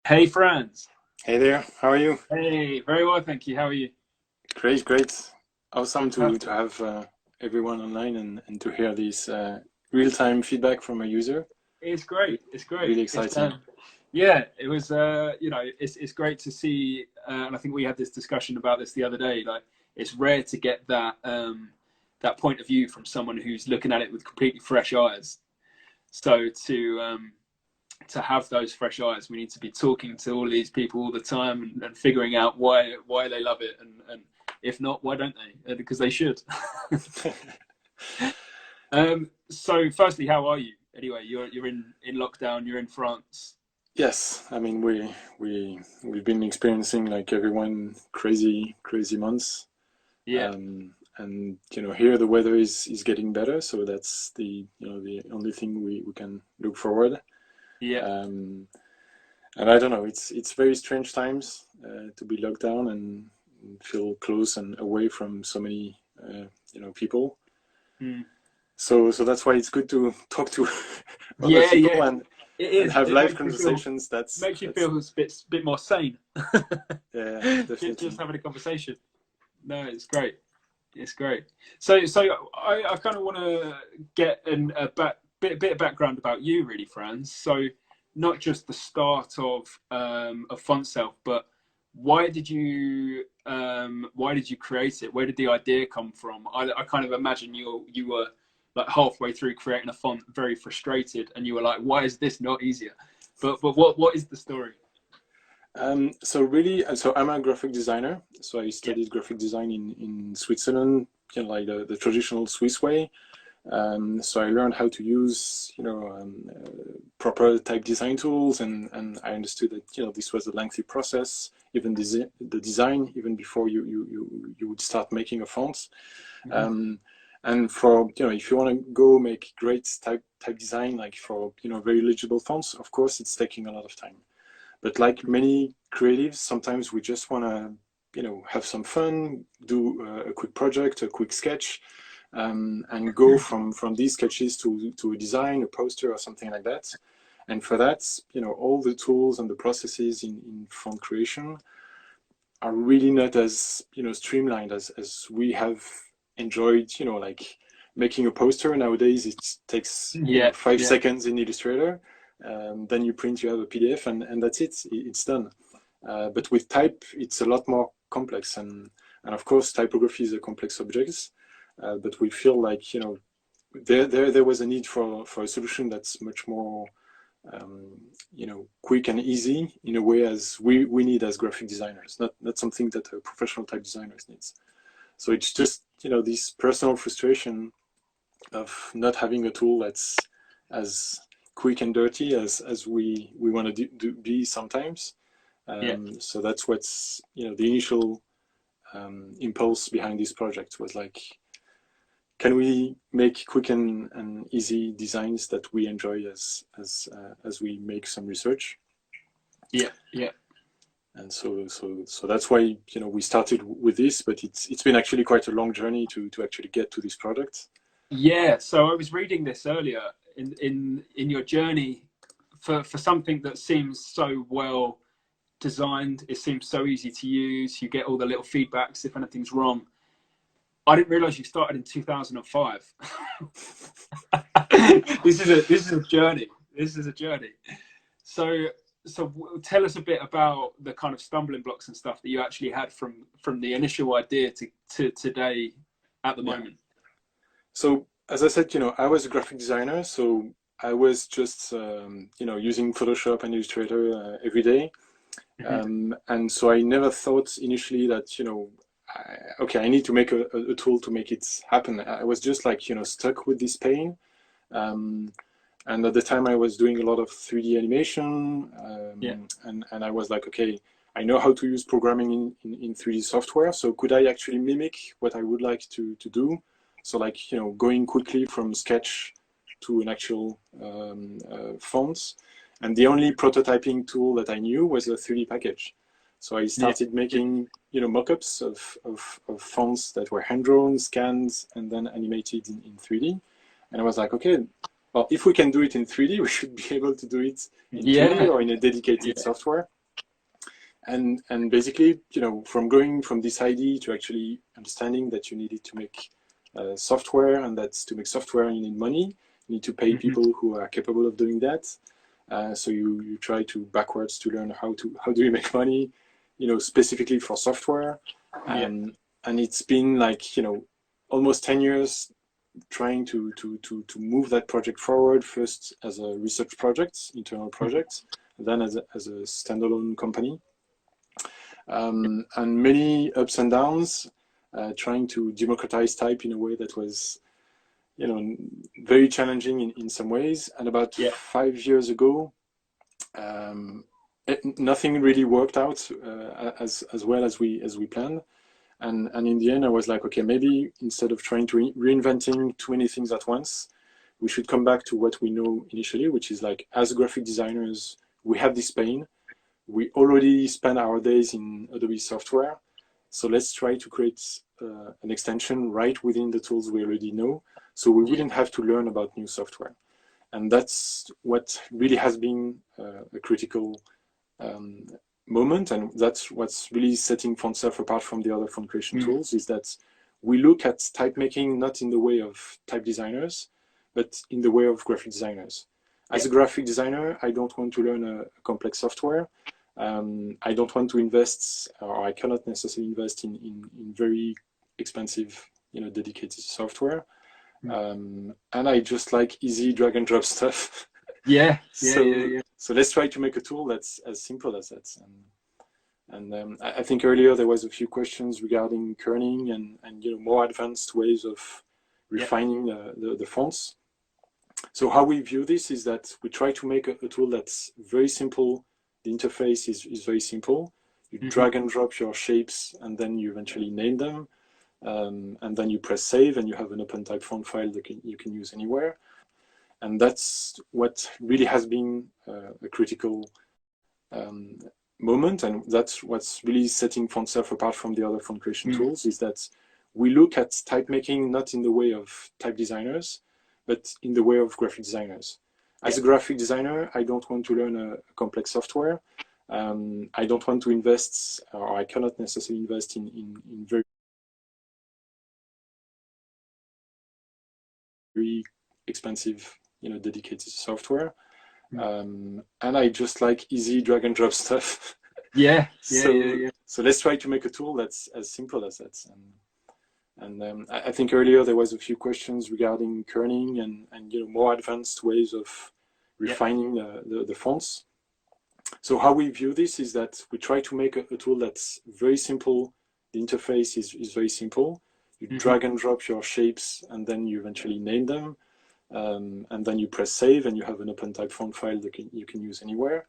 Hey, Franz. Hey there, how are you? Hey, very well, thank you. How are you? Great, great. Awesome to Fantastic. have everyone online and to hear this real-time feedback from a user. It's great. Re- It's great. Really It's exciting. yeah. It was it's great to see, and I think we had this discussion about this the other day. Like, it's rare to get that point of view from someone who's looking at it with completely fresh eyes. So to have those fresh eyes, we need to be talking to all these people all the time and figuring out why they love it, and if not, why don't they? Because they should. So firstly, how are you? Anyway, you're in lockdown. You're in France. Yes, I mean we've been experiencing like everyone crazy months. Yeah, And here the weather is getting better, so that's the only thing we can look forward. yeah, Um, and I don't know, it's very strange times to be locked down and feel close and away from so many people. mm. So that's why it's good to talk to other Yeah, people yeah. and It is. have It live conversations. makes you That's feel a bit more sane. Yeah, Just definitely. having a conversation. No, it's great. It's great. So I kind of want to get a bit of background about you, really, Franz. So not just the start of Fontself, but why did you create it? Where did the idea come from? I kind of imagine you were like halfway through creating a font, very frustrated, and you were like, "Why is this not easier?" But what is the story? So really, so I'm a graphic designer. So I Yeah. studied graphic design in Switzerland, like the traditional Swiss way. So I learned how to use, proper type design tools, and I understood that this was a lengthy process, even the design, even before you would start making a font. Hmm. Um, and for if you want to go make great type design, like for very legible fonts, of course it's taking a lot of time. But like many creatives, sometimes we just want to have some fun, do a quick project, a quick sketch, and go from these sketches to a design, a poster, or something like that. And for that, all the tools and the processes in font creation are really not as streamlined as we have enjoyed. Like making a poster nowadays, it takes Yeah, 5 seconds in Illustrator. Then you print, you have a PDF, and that's it. It's done. But with type, it's a lot more complex, and of course, typography is a complex subject. But we feel like there was a need for a solution that's much more quick and easy in a way as we need as graphic designers, not something that a professional type designers needs. So it's just this personal frustration of not having a tool that's as quick and dirty as we want to be sometimes. yeah. So that's what's the initial impulse behind this project was like, can we make quick and easy designs that we enjoy as we make some research? Yeah, yeah, And so that's why we started with this, but it's been actually quite a long journey to actually get to this product. yeah. So I was reading this earlier in your journey for something that seems so well designed. It seems so easy to use. You get all the little feedbacks if anything's wrong. I didn't realize you started in 2005. This is a journey. This is a journey. So so tell us a bit about the kind of stumbling blocks and stuff that you actually had from the initial idea to today at the Yeah. moment. So as I said, I was a graphic designer, so I was just using Photoshop and Illustrator every day. Mhm. And so I never thought initially that, okay, I need to make a tool to make it happen. I was just like, stuck with this pain. Um, and at the time I was doing a lot of 3D animation, Yeah, and I was like, okay, I know how to use programming in 3D software. So could I actually mimic what I would like to do? So like, going quickly from sketch to an actual font. And the only prototyping tool that I knew was a 3D package. So I yeah, started yeah, making, mock-ups of fonts that were hand-drawn, scanned, and then animated in 3D. And I was like, okay, well, if we can do it in 3D, we should be able to do it in 2D yeah, or in a dedicated yeah, software. and basically, from going from this idea to actually understanding that you needed to make software, and that to make software you need money. You need to pay people who are capable of doing that. So you try to backwards to learn how do you make money, specifically for software. And it's been like, almost 10 years trying to move that project forward, first as a research project, internal project, then as a standalone company. And many ups and downs, trying to democratize type in a way that was, very challenging in some ways. And about 5 years ago, nothing really worked out as well as we planned. And in the end, I was like, okay, maybe instead of trying to reinventing too many things at once, we should come back to what we know initially, which is like, as graphic designers, we have this pain. We already spend our days in Adobe software. So let's try to create an extension right within the tools we already know, so we wouldn't have to learn about new software. And that's what really has been a critical moment, and that's what's really setting Fontself apart from the other font creation tools, is that we look at type making not in the way of type designers, but in the way of graphic designers. As a graphic designer, I don't want to learn a complex software. I don't want to invest, or I cannot necessarily invest in very expensive, dedicated software. And I just like easy drag and drop stuff. So let's try to make a tool that's as simple as that. And I think earlier there was a few questions regarding kerning and more advanced ways of refining the fonts. So how we view this is that we try to make a tool that's very simple. The interface is very simple. You drag and drop your shapes, and then you eventually name them. And then you press save, and you have an open type font file that you can use anywhere. And that's what really has been a critical moment, and that's what's really setting Fontself apart from the other font creation tools, is that we look at type making not in the way of type designers, but in the way of graphic designers. As a graphic designer, I don't want to learn a complex software. I don't want to invest, or I cannot necessarily invest in very expensive, dedicated software. And I just like easy drag and drop stuff. So let's try to make a tool that's as simple as that. And I think earlier there was a few questions regarding kerning and more advanced ways of refining the fonts. So how we view this is that we try to make a tool that's very simple. The interface is very simple. You drag and drop your shapes, and then you eventually name them. And then you press save, and you have an open type font file that you can use anywhere.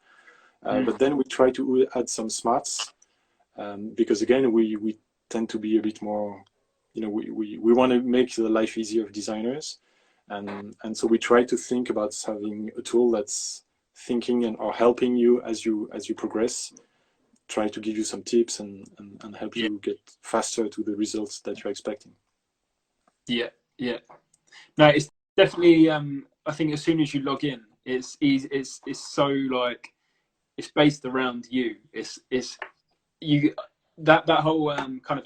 But then we try to add some smarts, because again, we tend to be a bit more, we want to make the life easier of designers. And so we try to think about having a tool that's thinking or helping you as you progress, try to give you some tips and help you get faster to the results that you're expecting. No, it's definitely, I think as soon as you log in, it's easy. It's so like, it's based around you. It's you, that whole kind of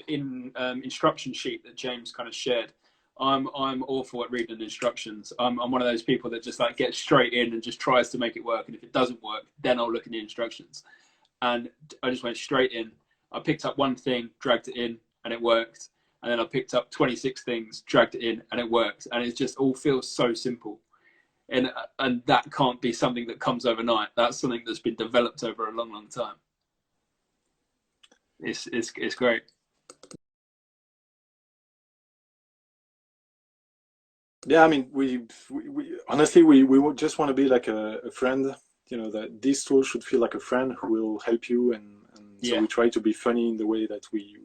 instruction sheet that James kind of shared. I'm awful at reading instructions. I'm one of those people that just like gets straight in and just tries to make it work. And if it doesn't work, then I'll look at the instructions. And I just went straight in. I picked up one thing, dragged it in, and it worked. And then I picked up 26 things, dragged it in, and it worked. And it just all feels so simple. And that can't be something that comes overnight. That's something that's been developed over a long, long time. It's great. Yeah, I mean, we honestly, we just want to be like a friend, that this tool should feel like a friend who will help you. And so we try to be funny in the way that we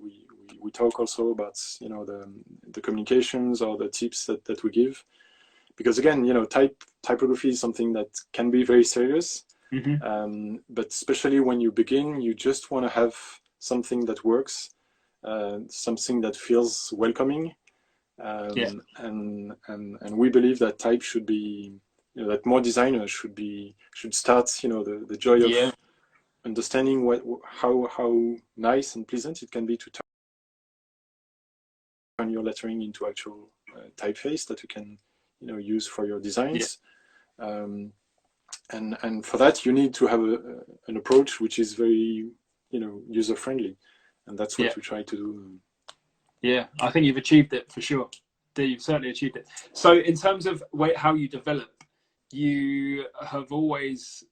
talk also about, the communications or the tips that we give. Because again, typography is something that can be very serious. But especially when you begin, you just want to have something that works, something that feels welcoming. And we believe that type should be, that more designers should start, the joy understanding how nice and pleasant it can be to turn your lettering into actual typeface that you can use for your designs. And for that you need to have an approach which is very user friendly, and that's what we try to do. Yeah, I think you've achieved it for sure. You've certainly achieved it. So in terms of how you develop, you have always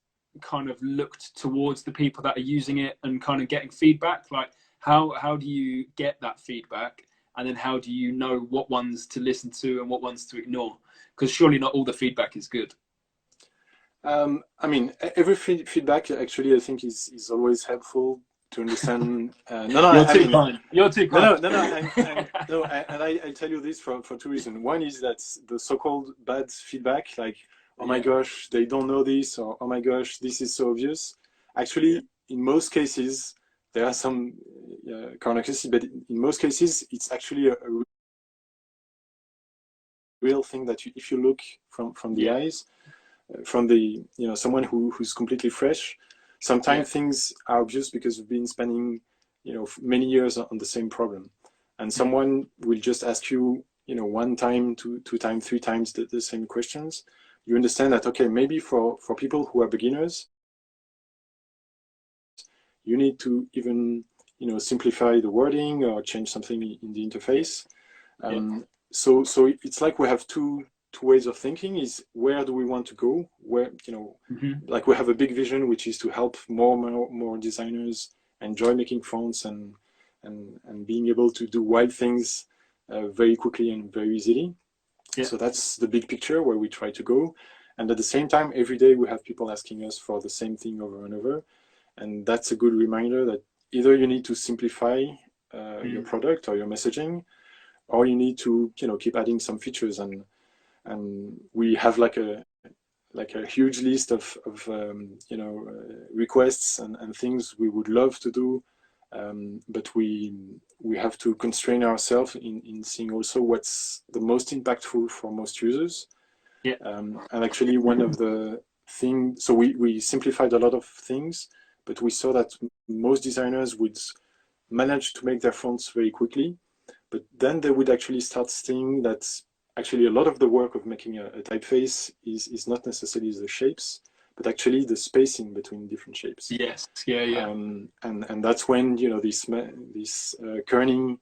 kind of looked towards the people that are using it and kind of getting feedback. Like how do you get that feedback, and then how do you know what ones to listen to and what ones to ignore? Because surely not all the feedback is good. I mean, every feedback actually I think is always helpful to understand. You're too kind. You're too kind. And I tell you this for two reasons. One is that the so-called bad feedback, like, oh my gosh, they don't know this, or oh my gosh, this is so obvious. Actually, in most cases, there are some corner cases, but in most cases, it's actually a real thing that if you look from the eyes, from the someone who's completely fresh, sometimes things are obvious because we've been spending many years on the same problem, and someone will just ask you one time, two times, three times the same questions. You understand that, okay, maybe for people who are beginners, you need to even simplify the wording or change something in the interface. So it's like we have two ways of thinking. Is where do we want to go, where like we have a big vision, which is to help more designers enjoy making fonts and being able to do wild things very quickly and very easily. So that's the big picture where we try to go. And at the same time, every day we have people asking us for the same thing over and over, and that's a good reminder that either you need to simplify your product or your messaging, or you need to keep adding some features. And we have like a huge list of requests and things we would love to do, but we have to constrain ourselves in seeing also what's the most impactful for most users. And actually one of the things, so we simplified a lot of things, but we saw that most designers would manage to make their fonts very quickly, but then they would actually start seeing that actually a lot of the work of making a typeface is not necessarily the shapes, but actually the spacing between different shapes. And that's when this kerning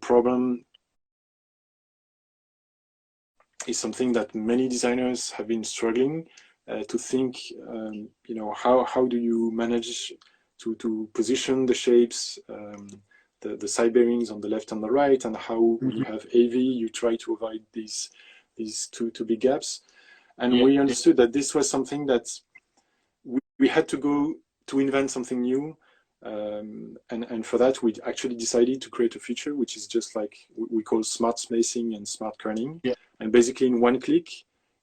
problem is something that many designers have been struggling to think. How do you manage to position the shapes, the side bearings on the left and the right, and how when you have AV, you try to avoid these two big gaps. And we understood that this was something that we had to go to invent something new. And for that, we actually decided to create a feature which is just like we call smart spacing and smart kerning. And basically in one click,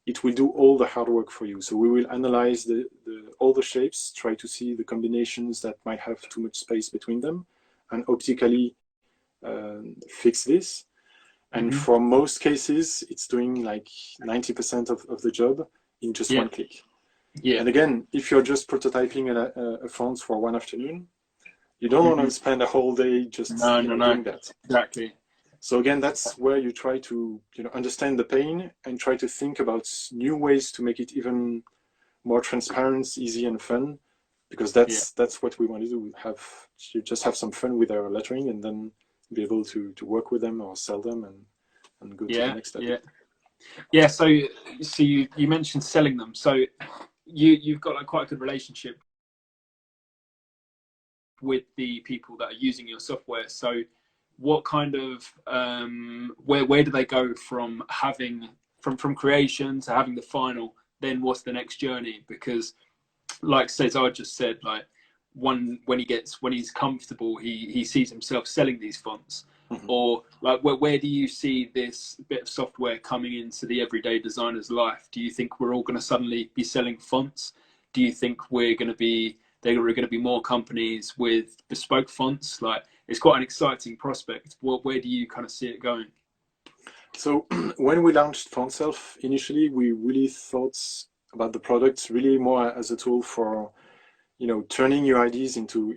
it will do all the hard work for you. So we will analyze all the shapes, try to see the combinations that might have too much space between them, and optically fix this. And for most cases, it's doing like 90% of the job in just one click. And again, if you're just prototyping a font for one afternoon, you don't want to spend a whole day just doing that. Exactly. So again, that's where you try to understand the pain and try to think about new ways to make it even more transparent, easy, and fun, because that's what we want to do. Just have some fun with our lettering, and then be able to work with them or sell them and go to the next step. So you mentioned selling them. So you've got like quite a good relationship with the people that are using your software. So what kind of where do they go from having from creation to having the final? Then what's the next journey? Because like Cesar just said, like when he's comfortable, he sees himself selling these fonts. Or like where do you see this bit of software coming into the everyday designer's life? Do you think we're all going to suddenly be selling fonts? Do you think there are going to be more companies with bespoke fonts? Like, it's quite an exciting prospect. Where do you kind of see it going? So when we launched Fontself, initially we really thought about the product really more as a tool for turning your ideas into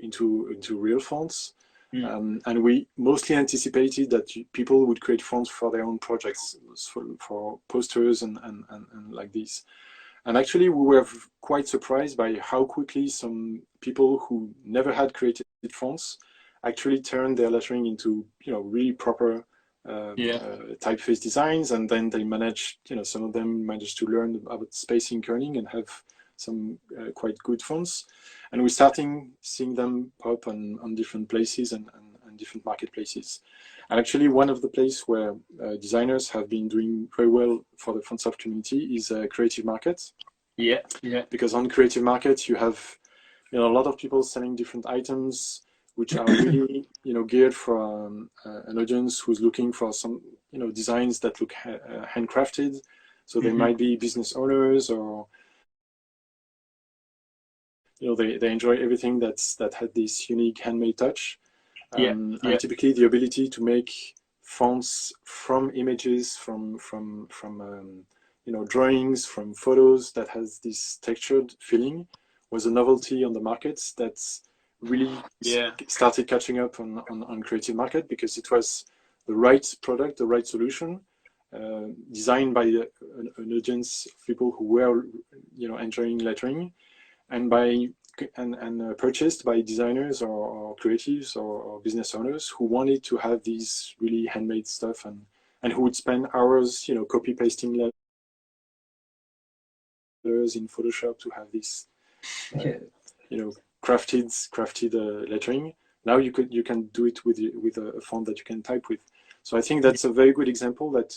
real fonts. And we mostly anticipated that people would create fonts for their own projects, for posters and like this. And actually, we were quite surprised by how quickly some people who never had created fonts actually turned their lettering into, really proper typeface designs. And then they managed, some of them managed to learn about spacing kerning and have some quite good fonts. And we're starting seeing them pop on different places and different marketplaces. And actually, one of the places where designers have been doing very well for the Fontself community is Creative Market. Yeah. Because on Creative Market, you have a lot of people selling different items, which are really geared for an audience who's looking for some designs that look handcrafted. So they might be business owners, or they enjoy everything that had this unique handmade touch. And typically the ability to make fonts from images, from drawings, from photos that has this textured feeling was a novelty on the markets that's really started catching up on Creative Market, because it was the right product, the right solution, designed by an audience of people who were enjoying lettering, and purchased by designers or creatives or business owners who wanted to have these really handmade stuff, and who would spend hours copy pasting letters in Photoshop to have this crafted lettering. Now you can do it with a font that you can type with. So I think that's a very good example that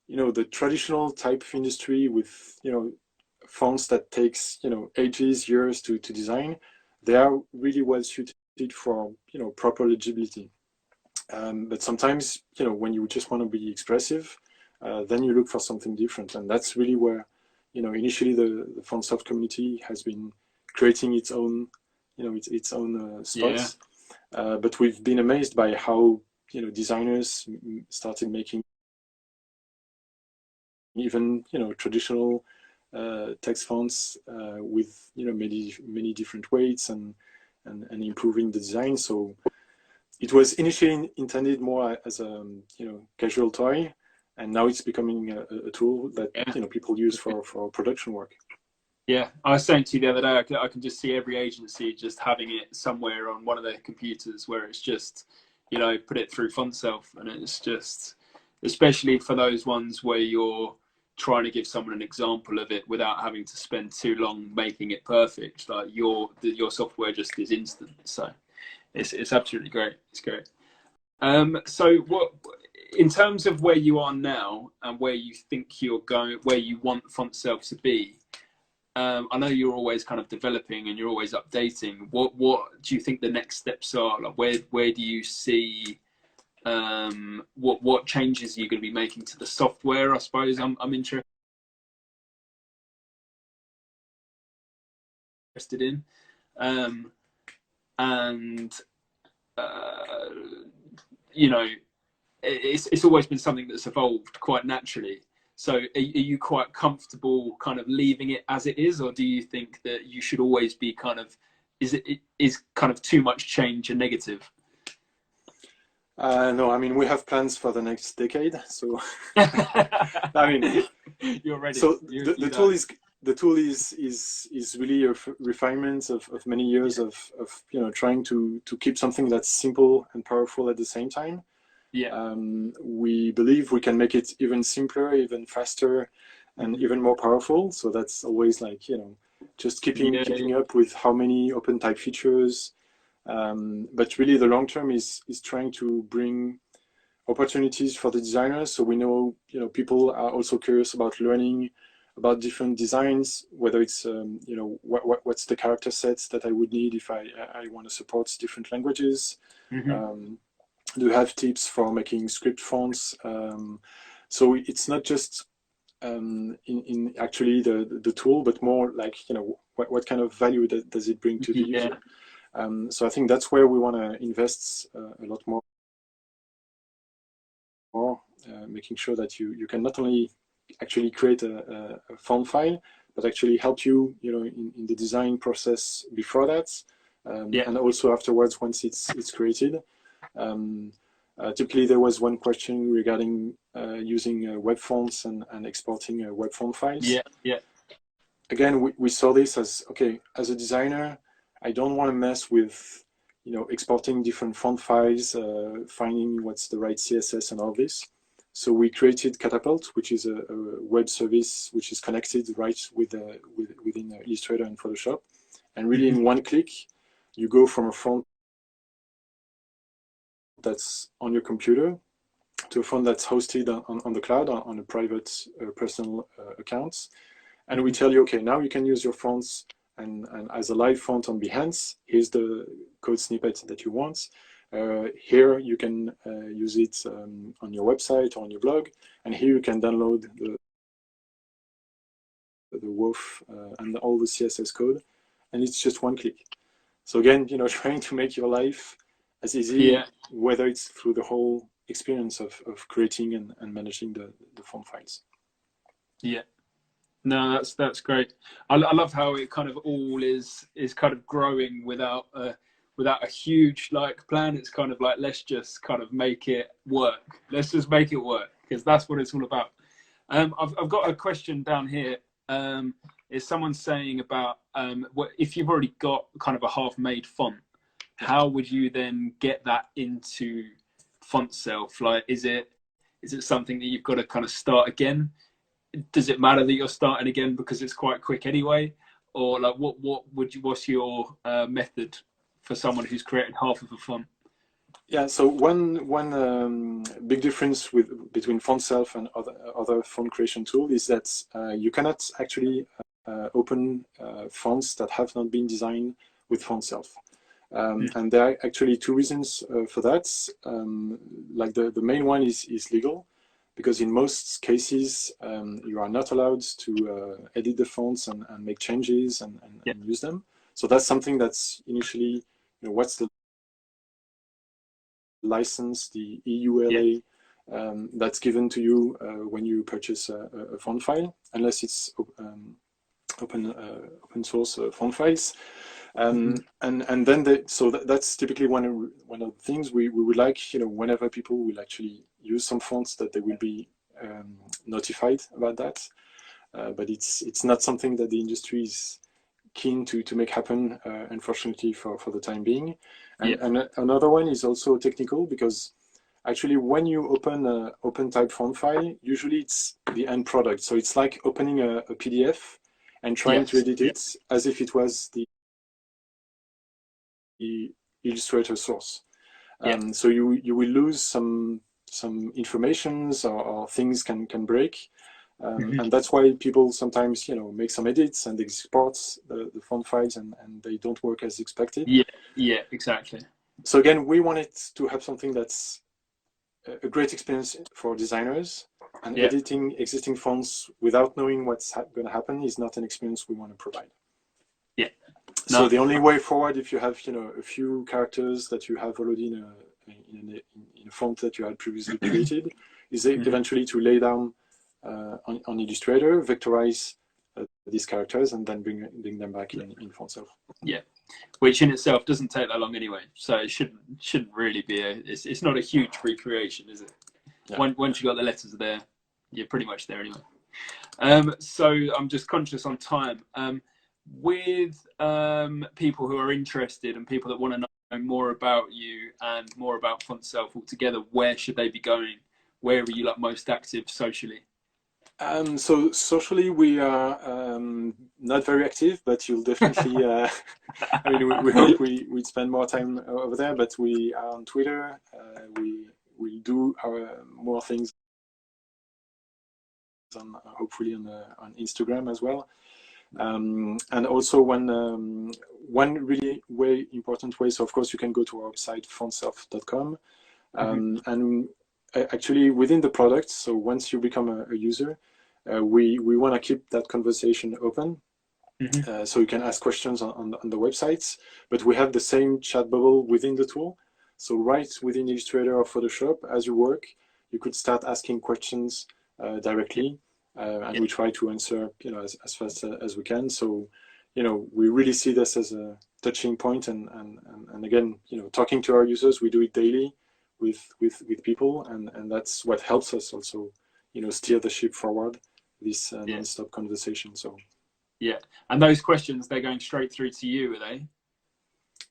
the traditional type industry with fonts that takes ages, years to design, they are really well suited for proper legibility. But sometimes when you just want to be expressive, then you look for something different, and that's really where initially the Fontself community has been creating its own its own spots. But we've been amazed by how designers started making even traditional text fonts with many different weights and improving the design. So it was initially intended more as a casual toy, and now it's becoming a tool that people use for production work. Yeah, I was saying to you the other day, I can just see every agency just having it somewhere on one of their computers where it's just, put it through Fontself, and it's just, especially for those ones where you're trying to give someone an example of it without having to spend too long making it perfect. Like your software just is instant, so it's absolutely great. It's great. So what, in terms of where you are now and where you think you're going, where you want Fontself to be, I know you're always kind of developing and you're always updating. What do you think the next steps are? Like where do you see what changes are you going to be making to the software? I suppose I'm interested in, and it's always been something that's evolved quite naturally. So are you quite comfortable kind of leaving it as it is, or do you think that you should always be kind of, is kind of too much change a negative? No, I mean, we have plans for the next decade. So I mean, you're ready. So the tool is really a refinement of many years of trying to keep something that's simple and powerful at the same time. We believe we can make it even simpler, even faster, and even more powerful. So that's always like just keeping up with how many open type features. But really, the long term is trying to bring opportunities for the designers. So we know people are also curious about learning about different designs, whether it's what's the character sets that I would need if I want to support different languages. Do you have tips for making script fonts? So it's not just in actually the tool, but more like what kind of value does it bring to the user? So I think that's where we want to invest a lot more, making sure that you can not only actually create a font file, but actually help you, in the design process before that, Yeah. and also afterwards once it's created. Typically, there was one question regarding using web fonts and exporting web font files. Yeah. Yeah. Again, we saw this as, okay, as a designer, I don't want to mess with, exporting different font files, finding what's the right CSS and all this. So we created Catapult, which is a web service which is connected right within Illustrator and Photoshop. And really in one click, you go from a font that's on your computer to a font that's hosted on the cloud, on a private personal account. And we tell you, okay, now you can use your fonts and as a live font on Behance. Here's the code snippet that you want. Here you can use it on your website or on your blog. And here you can download the WOF and all the CSS code. And it's just one click. So again, trying to make your life as easy, whether it's through the whole experience of creating and managing the font files. Yeah. No, that's great. I love how it kind of all is kind of growing without a huge plan. It's kind of like, let's just kind of make it work. Let's just make it work, because that's what it's all about. I've got a question down here. Is someone saying about if you've already got kind of a half-made font, how would you then get that into Fontself? Like, is it something that you've got to kind of start again? Does it matter that you're starting again because it's quite quick anyway? Or like, what's your method for someone who's created half of a font? Yeah, so one big difference between Fontself and other font creation tool is that you cannot actually open fonts that have not been designed with Fontself. And there are actually two reasons for that. Like the main one is legal, because in most cases you are not allowed to edit the fonts and make changes and use them. So that's something that's initially, what's the license, the EULA, that's given to you when you purchase a font file, unless it's open source font files. And then so that's typically one of the things we would like, whenever people will actually use some fonts, that they will be notified about that. But it's not something that the industry is keen to make happen, unfortunately, for the time being. And another one is also technical, because actually when you open an open type font file, usually it's the end product. So it's like opening a PDF and trying to edit it as if it was the Illustrator source. So you will lose some informations, or things can break. And that's why people sometimes, make some edits and export the font files, and they don't work as expected. Yeah, exactly. So again, we wanted to have something that's a great experience for designers, and editing existing fonts without knowing what's going to happen is not an experience we want to provide. Yeah. No. So the only way forward, if you have, a few characters that you have already in a font that you had previously created, is eventually to lay down on Illustrator, vectorize these characters, and then bring them back in Fontself. Yeah, which in itself doesn't take that long anyway, so it shouldn't really be it's not a huge recreation, is it? Yeah. Once you got the letters there, you're pretty much there anyway. So I'm just conscious on time. With people who are interested and people that want to know more about you and more about Fontself altogether, where should they be going? Where are you most active socially? So socially, we are not very active, but you'll definitely. I mean, we hope we'd spend more time over there. But we are on Twitter. We do more things hopefully on Instagram as well. And also one really important way. So of course you can go to our website fontself.com, and actually within the product. So once you become a user, we want to keep that conversation open. So you can ask questions on the websites, but we have the same chat bubble within the tool. So right within Illustrator or Photoshop, as you work, you could start asking questions directly. and we try to answer, as fast as we can. So, we really see this as a touching point, and again, talking to our users, we do it daily with people, and that's what helps us also, steer the ship forward, this non-stop conversation. So yeah, and those questions, they're going straight through to you, are they?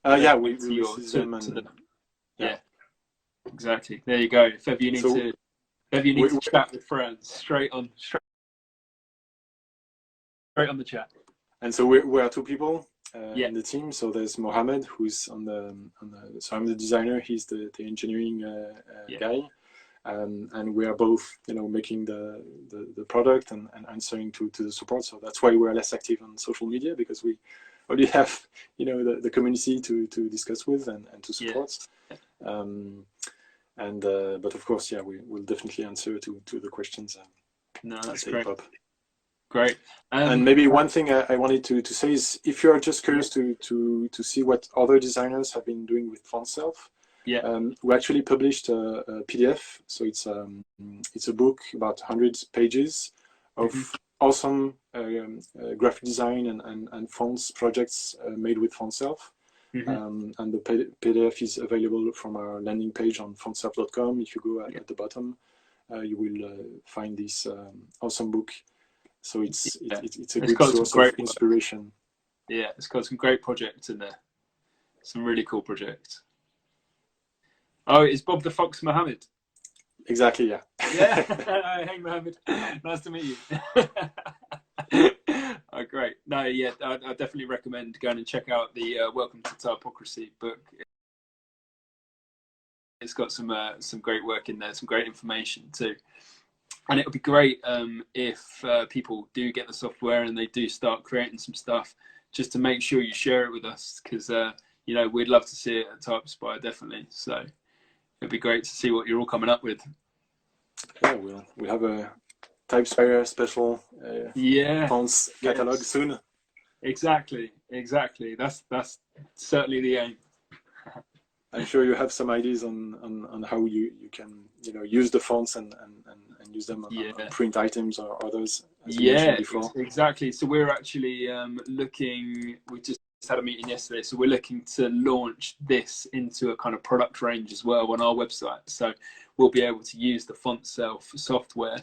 Yeah, we receive them, and yeah, exactly. There you go. If ever you need to chat with friends, straight on the chat. And so we are 2 people in the team. So there's Mohammed, who's on the so I'm the designer, he's the engineering guy, and we are both making the product and answering to the support. So that's why we're less active on social media, because we already have the community to discuss with and to support. But of course, we will definitely answer to the questions. No, that's great. Great. And maybe one thing I wanted to say is, if you're just curious to see what other designers have been doing with Fontself, we actually published a PDF. So it's a book about 100 pages of awesome graphic design and fonts projects made with Fontself. And the PDF is available from our landing page on fontself.com. If you go at the bottom, you will find this awesome book. So it's a good source of inspiration. Yeah, it's got some great projects in there. Some really cool projects. Oh, it's Bob the Fox Mohammed. Exactly, yeah. Yeah. Hey, Mohammed. Nice to meet you. Oh, great. No, yeah, I definitely recommend going and check out the Welcome to Typocracy book. It's got some great work in there, some great information too. And it would be great if people do get the software and they do start creating some stuff, just to make sure you share it with us, because we'd love to see it at Typespire, definitely. So it'd be great to see what you're all coming up with. Yeah, we'll have a Typespire special fonts catalog soon. Exactly. That's certainly the aim. I'm sure you have some ideas on how you can use the fonts and use them on print items or others, as you mentioned before. Exactly. So we're actually looking. We just had a meeting yesterday, so we're looking to launch this into a kind of product range as well on our website. So we'll be able to use the Fontself software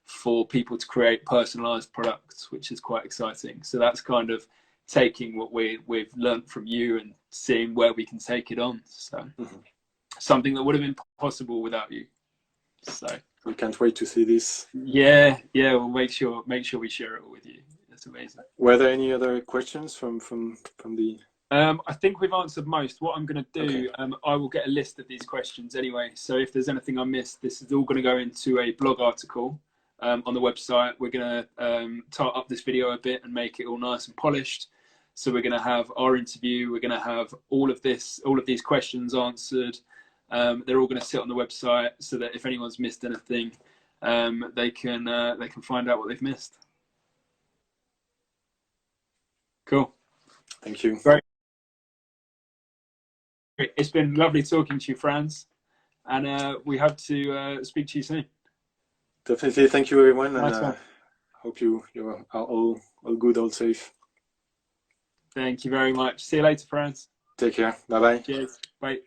for people to create personalized products, which is quite exciting. So that's kind of taking what we've learned from you and seeing where we can take it on. So something that would have been possible without you. So we can't wait to see this. Yeah, we'll make sure we share it all with you. That's amazing. Were there any other questions from the? I think we've answered most. What I'm going to do, I will get a list of these questions anyway. So if there's anything I missed, this is all going to go into a blog article on the website. We're going to tart up this video a bit and make it all nice and polished. So we're going to have our interview. We're going to have all of these questions answered. They're all going to sit on the website, so that if anyone's missed anything, they can find out what they've missed. Cool. Thank you. Great. It's been lovely talking to you, Franz, and we hope to speak to you soon. Definitely. Thank you, everyone, and hope you're all good, all safe. Thank you very much. See you later, Franz. Take care. Bye-bye. Cheers. Bye.